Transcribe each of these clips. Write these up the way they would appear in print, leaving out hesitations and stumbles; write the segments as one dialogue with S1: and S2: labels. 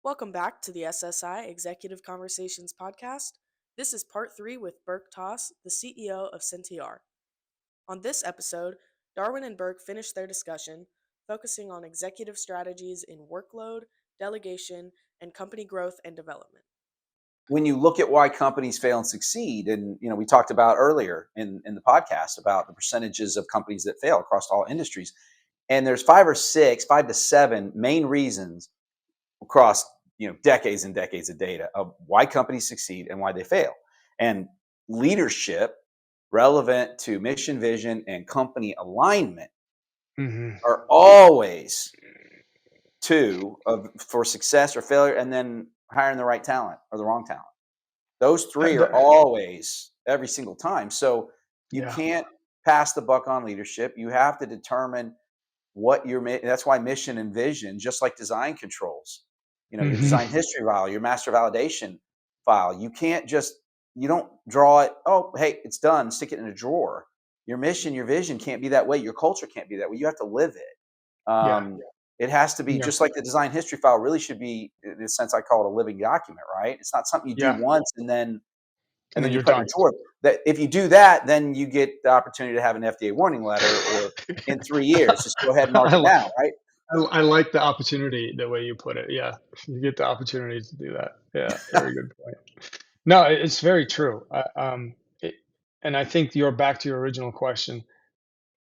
S1: Welcome back to the SSI Executive Conversations podcast. This is part 3 with Berk Tas, the CEO of CNTR. On this episode, Darwin and Berk finished their discussion, focusing on executive strategies in workload, delegation, and company growth and development.
S2: When you look at why companies fail and succeed, and we talked about earlier in the podcast about the percentages of companies that fail across all industries, and there's 5 to 7 main reasons across decades and decades of data of why companies succeed and why they fail. And leadership relevant to mission, vision, and company alignment
S3: Mhm.
S2: are always two of for success or failure, and then hiring the right talent or the wrong talent. Those three are
S3: The
S2: always every single time. So you
S3: Yeah.
S2: can't pass the buck on leadership. You have to determine what that's why mission and vision, just like design controls, your
S3: Mhm.
S2: design history file, your master validation file. You don't draw it, oh, hey, it's done, stick it in a drawer. Your mission, your vision can't be that way. Your culture can't be that way. You have to live it.
S3: Yeah.
S2: It has to be
S3: Yeah.
S2: just like the design history file really should be, in a sense, I call it a living document, right? It's not something you do
S3: Yeah.
S2: once and then
S3: And then
S2: you
S3: you're
S2: put in
S3: done.
S2: a drawer. That if you do that, then you get the opportunity to have an FDA warning letter, or in 3 years, just go ahead and mark
S3: I
S2: it
S3: li
S2: down, right?
S3: I like the opportunity, the way you put it, yeah. You get the opportunity to do that. Yeah, very good point. No, it's very true. It and I think you're back to your original question,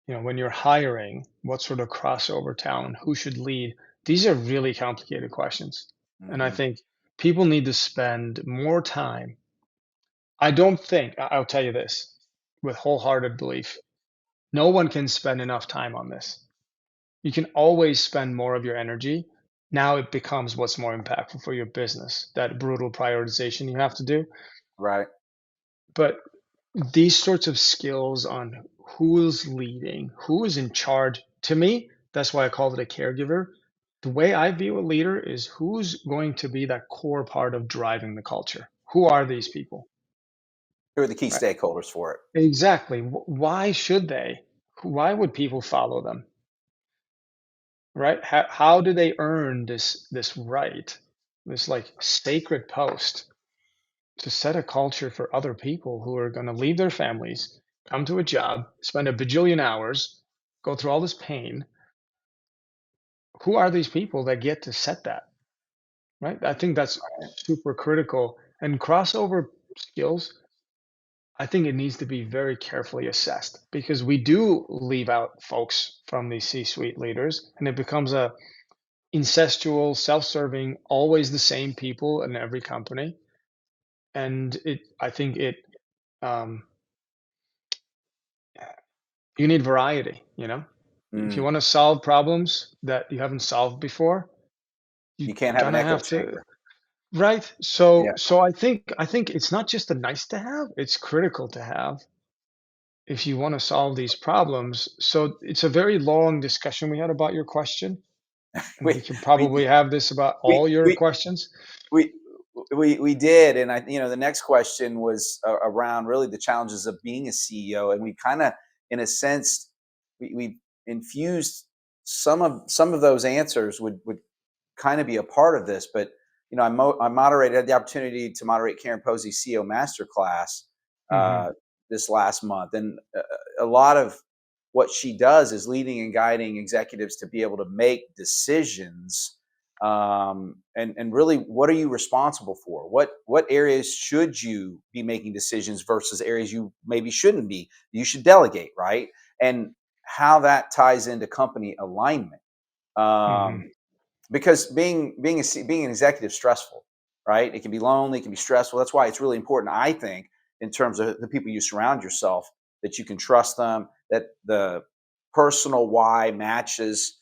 S3: when you're hiring, what sort of crossover talent, who should lead? These are really complicated questions, and I
S2: Mhm.
S3: think people need to spend more time. I'll tell you this with wholehearted belief. No one can spend enough time on this. You can always spend more of your energy. Now it becomes what's more impactful for your business, that brutal prioritization you have to do.
S2: Right.
S3: But these sorts of skills on who is leading, who is in charge, to me, that's why I call it a caregiver. The way I view a leader is who's going to be that core part of driving the culture. Who are these people?
S2: Who are the key
S3: Right?
S2: stakeholders for it?
S3: Exactly. Why should they? Why would people follow them? Right? How do they earn this right, this like sacred post to set a culture for other people who are going to leave their families, come to a job, spend a bajillion hours, go through all this pain? Who are these people that get to set that? Right? I think that's super critical. And crossover skills, I think it needs to be very carefully assessed because we do leave out folks from these C-suite leaders, and it becomes a incestual, self-serving, always the same people in every company. And I think um, you need variety, If you
S2: Mm.
S3: want to solve problems that you haven't solved before, you
S2: You can't have an
S3: gonna
S2: echo
S3: have to,
S2: chamber.
S3: right? So,
S2: Yeah.
S3: so I think it's not just a nice to have; it's critical to have if you want to solve these problems. So it's a very long discussion we had about your question, and we
S2: We
S3: can
S2: we
S3: probably have this about
S2: we
S3: all your
S2: we
S3: questions.
S2: we we did, and the next question was around really the challenges of being a CEO, and we kind of, in a sense, we infused some of those answers would kind of be a part of this. But I moderated, had the opportunity to moderate Karen Posey's CEO masterclass
S3: Hmm.
S2: uh, this last month, and a lot of what she does is leading and guiding executives to be able to make decisions. And really, what are you responsible for? What areas should you be making decisions versus areas you maybe shouldn't be? You should delegate, right? And how that ties into company alignment.
S3: Hmm.
S2: Um, because being an executive is stressful, right? It can be lonely, it can be stressful. That's why it's really important, I think, in terms of the people you surround yourself, that you can trust them, that the personal why matches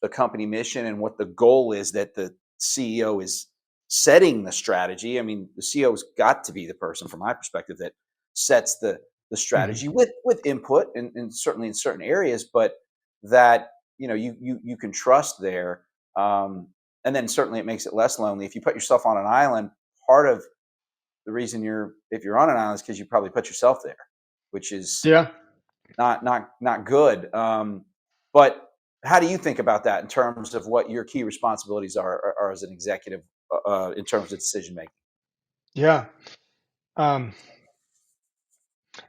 S2: the company mission and what the goal is, that the CEO is setting the strategy. I mean, the CEO's got to be the person, from my perspective, that sets the
S3: Hmm.
S2: strategy with input, and certainly in certain areas, but that you can trust there. um, and then certainly it makes it less lonely. If you put yourself on an island, part of the reason if you're on an island is because you probably put yourself there, which is
S3: Yeah.
S2: not good. But how do you think about that in terms of what your key responsibilities are as an executive in terms of decision making.
S3: Yeah. Um,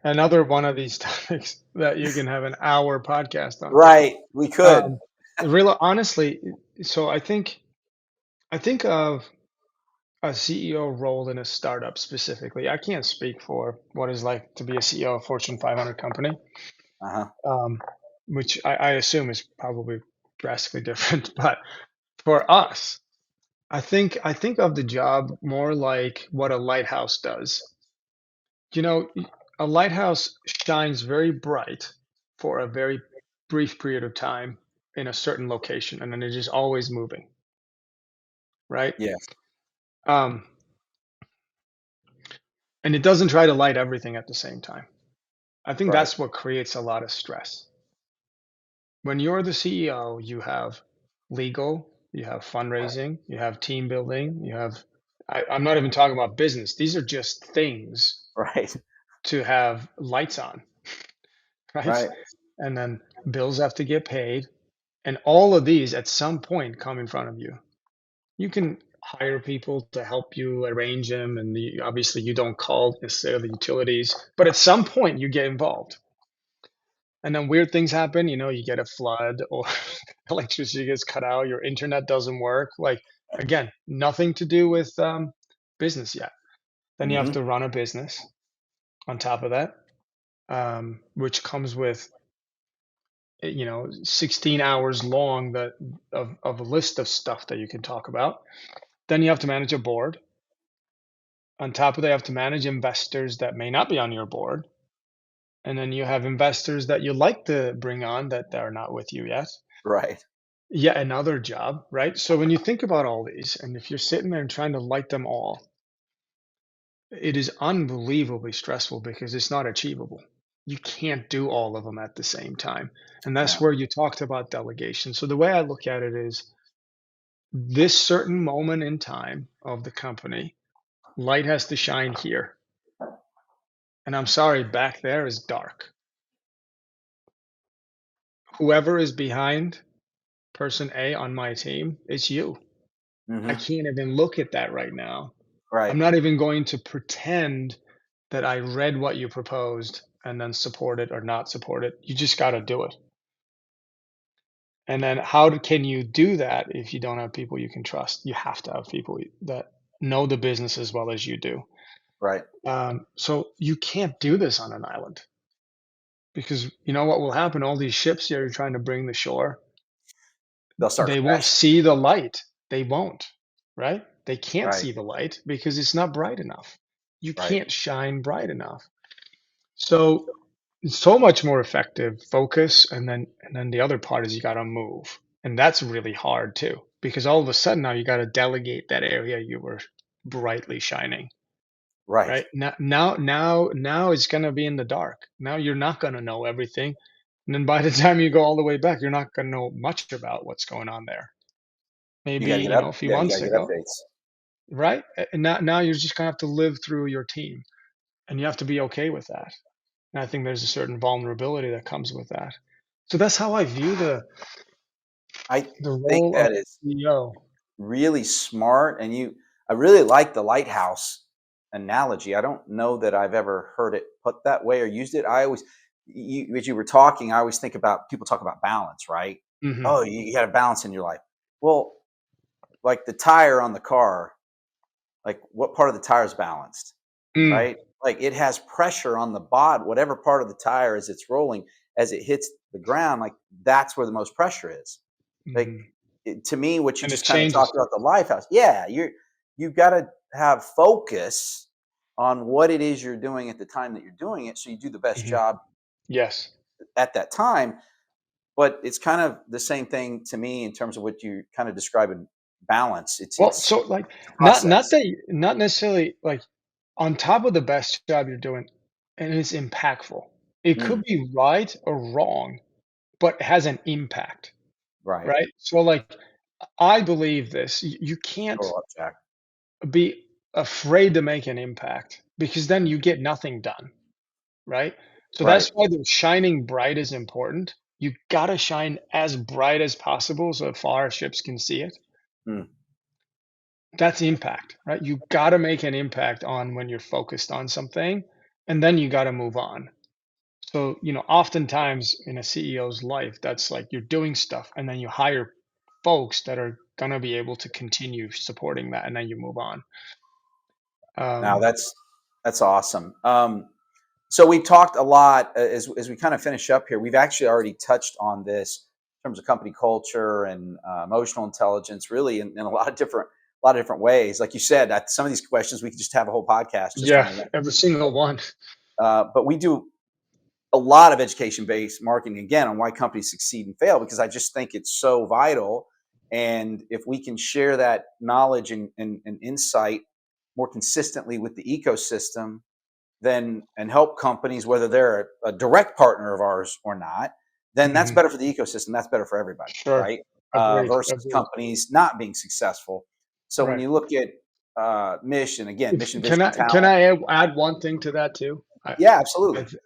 S3: Another one of these topics that you can have an hour podcast on.
S2: Right, we could.
S3: Um, Real honestly, so I think of a CEO role in a startup specifically. I can't speak for what it's like to be a CEO of a Fortune 500 company,
S2: Uh-huh.
S3: um, which I assume is probably drastically different. But for us, I think of the job more like what a lighthouse does. You know, a lighthouse shines very bright for a very brief period of time in a certain location, and then it is always moving, right?
S2: Yes.
S3: Um, and it doesn't try to light everything at the same time. I think
S2: Right.
S3: that's what creates a lot of stress. When you're the CEO, you have legal, you have fundraising, you have team building, I'm not even talking about business. These are just things
S2: Right.
S3: to have lights on, right?
S2: Right.
S3: And then bills have to get paid. And all of these at some point come in front of you. You can hire people to help you arrange them, and obviously you don't call necessarily utilities, but at some point you get involved. And then weird things happen, you get a flood or electricity gets cut out, your internet doesn't work. Like, again, nothing to do with business yet. Then you have
S2: Hmm.
S3: to run a business on top of that, which comes with 16 hours long of a list of stuff that you can talk about. Then you have to manage a board. On top of that, you have to manage investors that may not be on your board. And then you have investors that you like to bring on that are not with you yet.
S2: Right.
S3: Yet another job, right? So when you think about all these, and if you're sitting there and trying to light them all, it is unbelievably stressful because it's not achievable. You can't do all of them at the same time. And that's
S2: No.
S3: where you talked about delegation. So the way I look at it is this certain moment in time of the company, light has to shine here. And I'm sorry, back there is dark. Whoever is behind person A on my team, it's you. I
S2: Hmm.
S3: can't even look at that right now. I'm
S2: Right.
S3: not even going to pretend that I read what you proposed and then support it or not support it. You just got to do it. And then can you do that if you don't have people you can trust? You have to have people that know the business as well as you do.
S2: Right.
S3: So you can't do this on an island because you know what will happen? All these ships you're trying to bring to shore,
S2: They'll start
S3: they won't
S2: crashing.
S3: see the light. They won't, right? They can't
S2: Right.
S3: see the light because it's not bright enough. You
S2: Right.
S3: can't shine bright enough. So it's so much more effective focus, and then the other part is you got to move, and that's really hard too because all of a sudden now you got to delegate that area you were brightly shining.
S2: Right.
S3: Right now it's going to be in the dark. Now you're not going to know everything, and then by the time you go all the way back, you're not going to know much about what's going on there.
S2: You
S3: Maybe
S2: got to get up.
S3: a few
S2: Yeah, you got
S3: months
S2: to get
S3: ago,
S2: updates.
S3: right? And now you're just going to have to live through your team, and you have to be okay with that. And I think there's a certain vulnerability that comes with that. So that's how I view
S2: I
S3: the
S2: think
S3: role of
S2: that is
S3: CEO.
S2: really smart, and I really like the lighthouse analogy. I don't know that I've ever heard it put that way or used it. I always, as you were talking, I always think about people talk about balance, right?
S3: Hmm.
S2: Oh, you got to balance in your life. Well, like the tire on the car, like what part of the tire is balanced,
S3: Mm.
S2: right? Like it has pressure on the bottom, whatever part of the tire as it's rolling, as it hits the ground, like that's where the most pressure is. Like
S3: Hmm.
S2: to me, what you
S3: And it
S2: just kind of
S3: changes.
S2: talked about the lifehouse. Yeah, you've got to have focus on what it is you're doing at the time that you're doing it, so you do the best
S3: Hmm.
S2: job
S3: Yes.
S2: at that time. But it's kind of the same thing to me in terms of what you kind of describe in balance. It's
S3: Well,
S2: it's
S3: so like
S2: process.
S3: not necessarily like on top of the best job you're doing, and it's impactful. It could
S2: Mm,
S3: be right or wrong, but it has an impact,
S2: right.
S3: right? So like I believe this. You can't
S2: Scroll up, Jack.
S3: be afraid to make an impact because then you get nothing done, right? So
S2: Right.
S3: that's why the shining bright is important. You gotta shine as bright as possible so far as ships can see it.
S2: Mm,
S3: that's impact, right? You got to make an impact on when you're focused on something, and then you got to move on. So, oftentimes in a CEO's life, that's like you're doing stuff and then you hire folks that are going to be able to continue supporting that and then you move on.
S2: Now
S3: Um,
S2: that's awesome. So we talked a lot as we kind of finish up here. We've actually already touched on this in terms of company culture and emotional intelligence, really in a lot of different ways. Like you said, that some of these questions we could just have a whole podcast just on
S3: yeah,
S2: them.
S3: every single one.
S2: But we do a lot of education based marketing again on why companies succeed and fail because I just think it's so vital. And if we can share that knowledge and insight more consistently with the ecosystem, then and help companies, whether they're a direct partner of ours or not, then that's
S3: Hmm.
S2: better for the ecosystem. That's better for everybody,
S3: Sure.
S2: right?
S3: Agreed.
S2: Versus
S3: Agreed.
S2: companies not being successful. So when
S3: Right.
S2: you look at mission, again, mission, vision,
S3: Can
S2: talent.
S3: I add one thing to that too?
S2: Yeah,
S3: I,
S2: absolutely.
S3: th-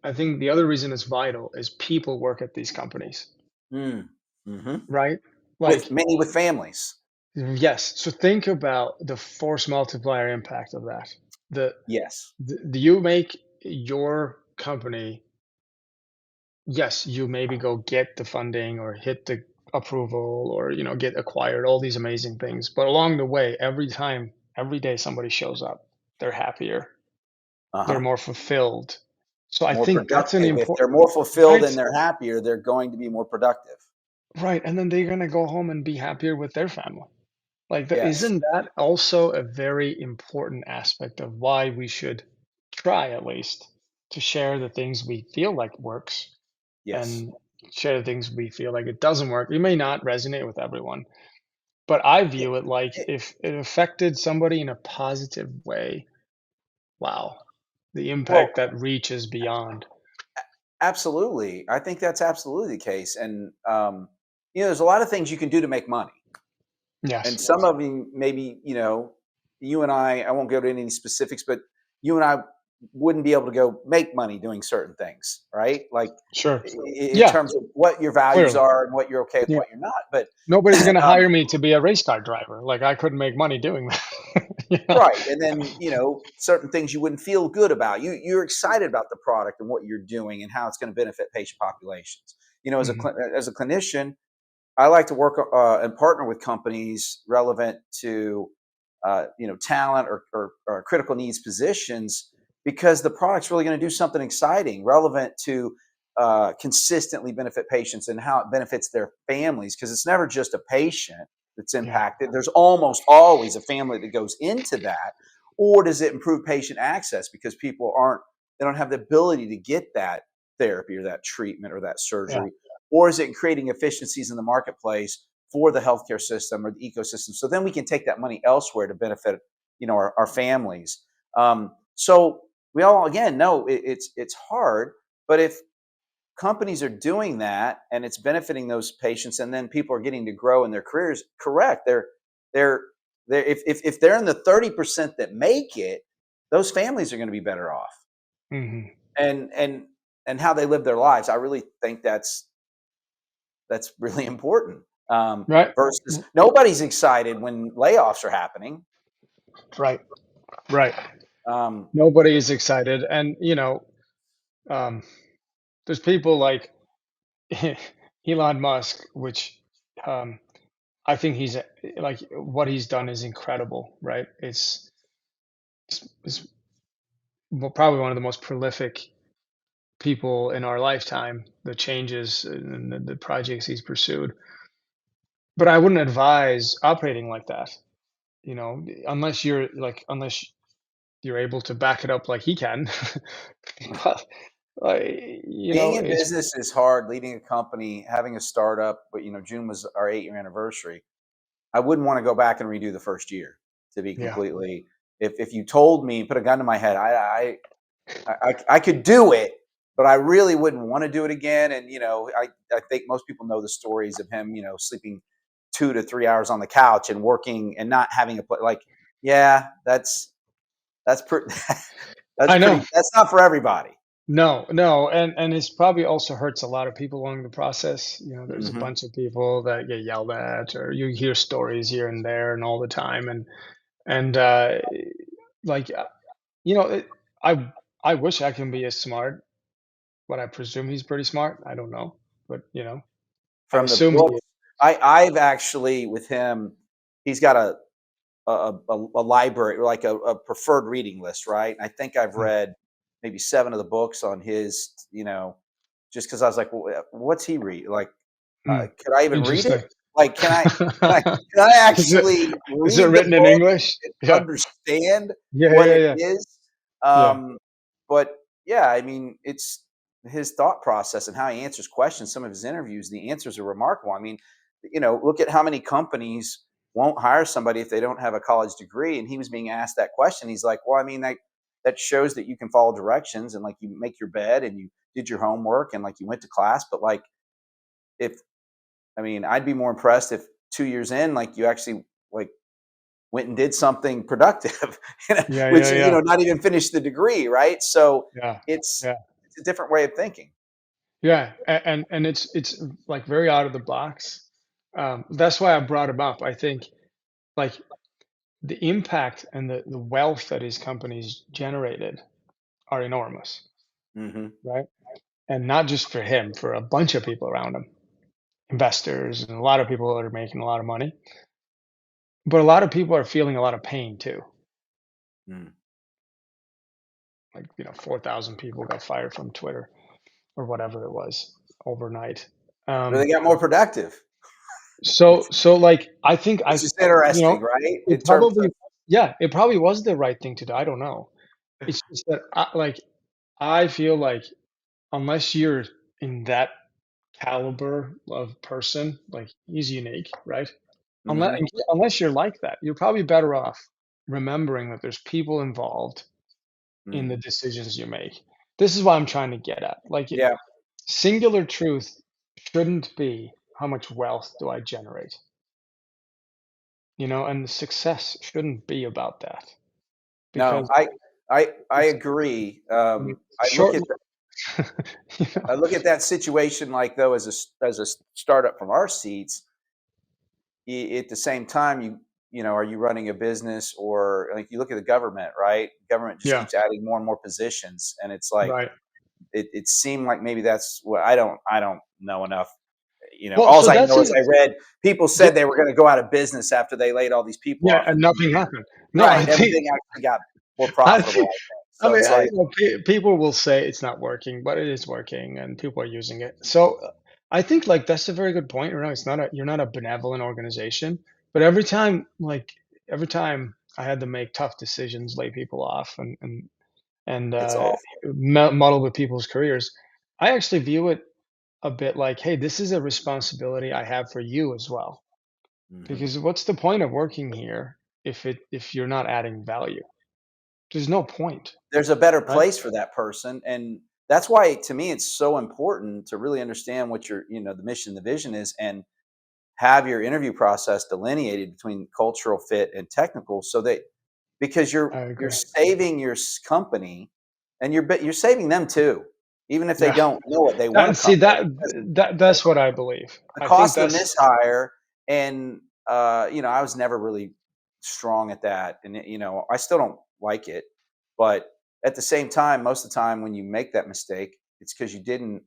S3: I think the other reason it's vital is people work at these companies,
S2: Mm. Hmm.
S3: right?
S2: With
S3: Like,
S2: many with families.
S3: yes. So think about the force multiplier impact of that. The,
S2: Yes.
S3: do you make your company, yes, you maybe go get the funding or hit the approval or, get acquired, all these amazing things. But along the way, every day somebody shows up, they're happier,
S2: Uh
S3: they're
S2: huh.
S3: more fulfilled. So I
S2: More
S3: think that's an
S2: productive. If
S3: important,
S2: they're more fulfilled
S3: right?
S2: and they're happier, they're going to be more productive.
S3: Right. And then they're going to go home and be happier with their family. Like,
S2: Yes.
S3: isn't that also a very important aspect of why we should try at least to share the things we feel like works
S2: Yes.
S3: and share the things we feel like it doesn't work? It may not resonate with everyone, but I
S2: It,
S3: view it like
S2: it,
S3: if it affected somebody in a positive way, wow, the
S2: well,
S3: impact that reaches beyond.
S2: absolutely. I think that's absolutely the case. And, there's a lot of things you can do to make money. And
S3: Yes,
S2: some of them, maybe, you and I won't go into any specifics, but you and I wouldn't be able to go make money doing certain things, right? Like
S3: sure.
S2: in
S3: Yeah,
S2: terms of what your values
S3: clearly.
S2: are and what you're okay with,
S3: Yeah.
S2: what you're not. But,
S3: Nobody's going to
S2: um,
S3: hire me to be a race car driver. Like, I couldn't make money doing that.
S2: right. And then, certain things you wouldn't feel good about. You're excited about the product and what you're doing and how it's going to benefit patient populations.
S3: Mhm.
S2: As a clinician, I like to work and partner with companies relevant to talent or critical needs positions because the product's really going to do something exciting, relevant to consistently benefit patients and how it benefits their families. Because it's never just a patient that's
S3: Yeah.
S2: impacted. There's almost always a family that goes into that. Or does it improve patient access because they don't have the ability to get that therapy or that treatment or that
S3: Yeah.
S2: surgery? Or is it creating efficiencies in the marketplace for the healthcare system or the ecosystem? So then we can take that money elsewhere to benefit, our families. So we all again know it's hard, but if companies are doing that and it's benefiting those patients, and then people are getting to grow in their careers, correct? They're if they're in the 30% that make it, those families are going to be better off,
S3: Mhm.
S2: and how they live their lives. I really think that's really important.
S3: Right.
S2: Versus nobody's excited when layoffs are happening.
S3: Right. Right.
S2: Um,
S3: Nobody is excited. And, um, there's people like Elon Musk, which, um, I think like what he's done is incredible, right? It's probably one of the most prolific people in our lifetime, the changes and the projects he's pursued. But I wouldn't advise operating like that, unless you're able to back it up like he can. But,
S2: Being in
S3: it's
S2: business is hard. Leading a company, having a startup, but June was our 8-year anniversary. I wouldn't want to go back and redo the first year. To be
S3: yeah,
S2: completely, if you told me, put a gun to my head, I could do it, but I really wouldn't want to do it again. And I think most people know the stories of him, sleeping 2 to 3 hours on the couch and working and not having like, yeah, that's pretty.
S3: I know.
S2: That's not for everybody.
S3: No, and it's probably also hurts a lot of people along the process. You know, there's a
S2: Hmm.
S3: bunch of people that get yelled at, or you hear stories here and there, and all the time, and like you know, I I wish I can be as smart, but I presume he's pretty smart. I don't know, but I
S2: From the
S3: assume he
S2: books,
S3: is.
S2: I've actually with him, he's got a library, or like a preferred reading list, right? I think I've
S3: Mm,
S2: read maybe 7 of the books on his, just because I was like, "Well, what's he read?" Like,
S3: mm,
S2: could I even read it?
S3: interesting.
S2: Like, can I can I
S3: Is it
S2: actually
S3: is it
S2: read the
S3: written in
S2: book
S3: English?
S2: and
S3: Yeah,
S2: understand
S3: yeah,
S2: what
S3: yeah,
S2: it
S3: yeah,
S2: is?
S3: yeah,
S2: Um, but yeah, I mean, it's his thought process and how he answers questions. Some of his interviews, the answers are remarkable. I mean, look at how many companies won't hire somebody if they don't have a college degree. And he was being asked that question. He's like, well, I mean, that shows that you can follow directions and like you make your bed and you did your homework and like you went to class. But like, if I mean, I'd be more impressed if 2 years in, like you actually like went and did something productive,
S3: yeah, yeah,
S2: which
S3: yeah,
S2: not even finished the degree, right? So
S3: yeah,
S2: it's
S3: yeah.
S2: it's a different way of thinking.
S3: Yeah, and it's like very out of the box. That's why I brought him up. I think like the impact and the wealth that his companies generated are enormous,
S2: Hmm.
S3: right? And not just for him, for a bunch of people around him, investors and a lot of people that are making a lot of money. But a lot of people are feeling a lot of pain too.
S2: Mm.
S3: Like 4,000 people got fired from Twitter or whatever it was overnight.
S2: But
S3: Um,
S2: they got more productive,
S3: so like I think
S2: which is interesting, right?
S3: it
S2: In terms
S3: probably
S2: of
S3: yeah, it probably was the right thing to do. I don't know. It's just that I feel like unless you're in that caliber of person, like he's unique, right? Unless
S2: hmm.
S3: unless you're like that, you're probably better off remembering that there's people involved in the
S2: Hmm.
S3: decisions you make. This is what I'm trying to get at. Like
S2: Yeah.
S3: singular truth shouldn't be how much wealth do I generate, and success shouldn't be about that
S2: No,
S3: because
S2: I
S3: it's
S2: agree.
S3: short. you know,
S2: I look at that situation like though as as a startup from our seats. At the same time, are you running a business or like you look at the government, right? Government just
S3: yeah,
S2: keeps adding more and more positions, and it's like
S3: right.
S2: it seemed like maybe that's what I don't know enough.
S3: Well,
S2: All
S3: so
S2: I
S3: that's
S2: know
S3: it.
S2: is I read people said they were going to go out of business after they laid all these people
S3: Yeah,
S2: off,
S3: and
S2: and
S3: nothing happened. No, I
S2: right,
S3: think
S2: everything actually got more
S3: I
S2: profitable.
S3: think
S2: I think
S3: I
S2: so.
S3: mean,
S2: It's like
S3: people will say it's not working, but it is working, and people are using it. So I think like that's a very good point. It's not a you're not a benevolent organization, but every time I had to make tough decisions, lay people off, and
S2: it's awful.
S3: muddle with people's careers, I actually view it a bit like, hey, this is a responsibility I have for you as well.
S2: Hmm.
S3: Because what's the point of working here if you're not adding value? There's no point,
S2: There's a better
S3: right?
S2: place for that person, and that's why to me it's so important to really understand what your the mission, the vision is, and have your interview process delineated between cultural fit and technical so that because
S3: I
S2: you're
S3: agree.
S2: saving your company and you're saving them too, even if they
S3: Yeah.
S2: don't know it, they want
S3: And
S2: to come
S3: see
S2: there
S3: that
S2: because
S3: that's what I believe.
S2: the
S3: I think
S2: cost of the
S3: that's
S2: mishire. And I was never really strong at that, and I still don't like it, but at the same time, most of the time when you make that mistake, it's because you didn't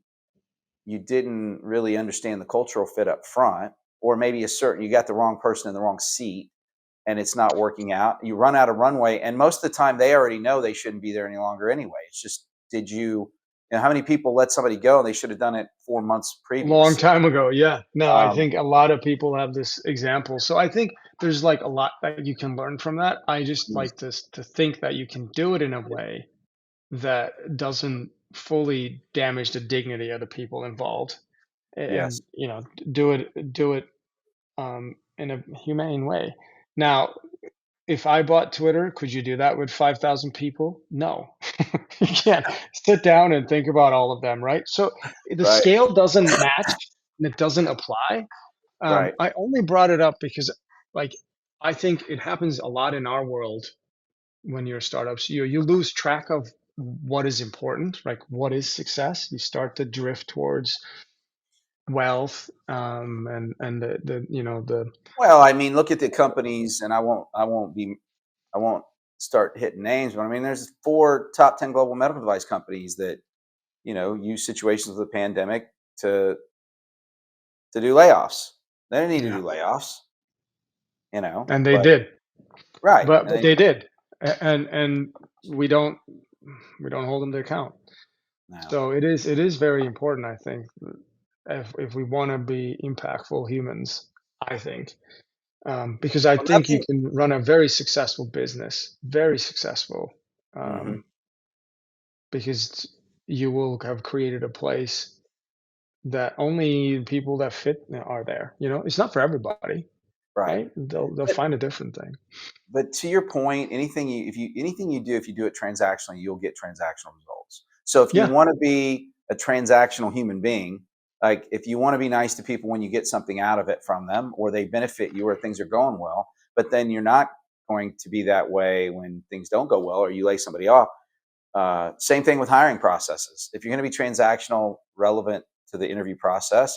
S2: really understand the cultural fit up front, or maybe you got the wrong person in the wrong seat and it's not working out. You run out of runway, and most of the time they already know they shouldn't be there any longer anyway. It's just how many people let somebody go and they should have done it 4 months
S3: a long
S2: previous.
S3: time ago. Yeah. No, I
S2: Um,
S3: think a lot of people have this example. So I think there's like a lot that you can learn from that. I just
S2: mm,
S3: like to think that you can do it in a way that doesn't fully damage the dignity of the people involved, and
S2: yes,
S3: do it in a humane way. Now, if I bought Twitter, could you do that with 5,000 people? No. You can't sit down and think about all of them, right? So the
S2: right,
S3: scale doesn't match and it doesn't apply.
S2: right,
S3: I only brought it up because, like, I think it happens a lot in our world when you're startups. You lose track of what is important, like what is success, you start to drift towards wealth, and the the
S2: Well, I mean, look at the companies, and I won't start hitting names, but I mean, there's 4 top 10 global medical device companies that, use situations of the pandemic to do layoffs. They didn't need to
S3: yeah,
S2: do layoffs,
S3: and they
S2: but
S3: did,
S2: right.
S3: but they did. And we don't we don't hold them to account.
S2: No.
S3: So it is very important, I think, if we want to be impactful humans, I think, because I
S2: Well,
S3: think you
S2: nothing.
S3: can run a very successful business, very successful,
S2: Mhm.
S3: um, because you will have created a place that only people that fit are there. It's not for everybody,
S2: Right.
S3: right? They'll
S2: But
S3: find a different thing.
S2: to your point, anything you do, if you do it transactionally, you'll get transactional results. So if you
S3: Yeah,
S2: want to be a transactional human being, like if you want to be nice to people when you get something out of it from them, or they benefit you, or things are going well, but then you're not going to be that way when things don't go well, or you lay somebody off. Same thing with hiring processes. If you're going to be transactional, relevant to the interview process,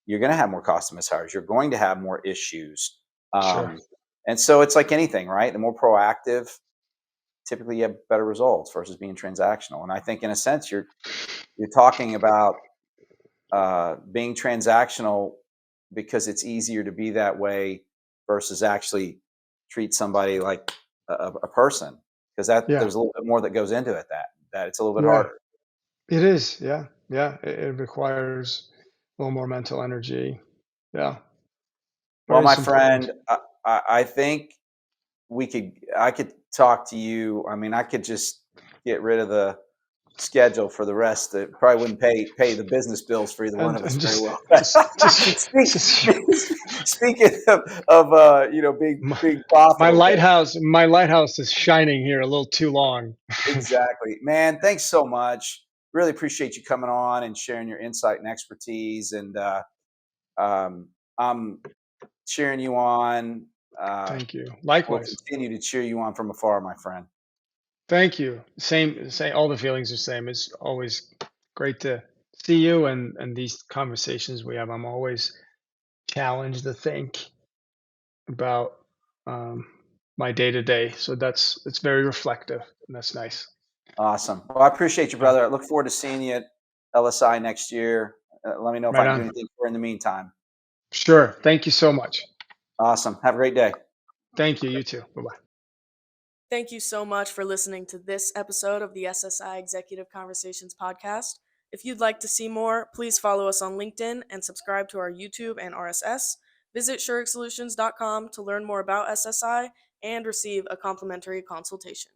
S2: you're going to have more cost of mishires. You're going to have more issues.
S3: sure.
S2: Um, and so it's like anything, right? The more proactive, typically you have better results versus being transactional. And I think, in a sense, you're talking about being transactional because it's easier to be that way versus actually treat somebody like a person, because that
S3: Yeah,
S2: there's a little bit more that goes into it. That it's a little bit
S3: yeah,
S2: harder.
S3: it is. Yeah, yeah. It requires a little more mental energy. Yeah,
S2: Well,
S3: but
S2: my
S3: it's important.
S2: friend, I think I could talk to you. I mean, I could just get rid of the schedule for the rest. That probably wouldn't pay the business bills for either one of us
S3: And
S2: very
S3: just
S2: well.
S3: just
S2: Speaking of
S3: my,
S2: being
S3: my
S2: profitable,
S3: lighthouse is shining here a little too long.
S2: exactly, man. Thanks so much. Really appreciate you coming on and sharing your insight and expertise. And I'm cheering you on. Uh,
S3: Thank you.
S2: we'll
S3: Likewise.
S2: continue to cheer you on from afar, my friend.
S3: Thank you. Same. All the feelings are same. It's always great to see you, and these conversations we have. I'm always challenged to think about, um, my day to day. So it's very reflective, and that's nice.
S2: Awesome. Well, I appreciate you,
S3: Yeah.
S2: brother. I look forward to seeing you at LSI next year. Let me know if I
S3: Right
S2: can do
S3: on.
S2: anything for you in the meantime.
S3: Sure. Thank you so much.
S2: Awesome. Have a great day.
S3: Thank you. You too. Bye bye.
S1: Thank you so much for listening to this episode of the SSI Executive Conversations podcast. If you'd like to see more, please follow us on LinkedIn and subscribe to our YouTube and RSS. Visit ShurigSolutions.com to learn more about SSI and receive a complimentary consultation.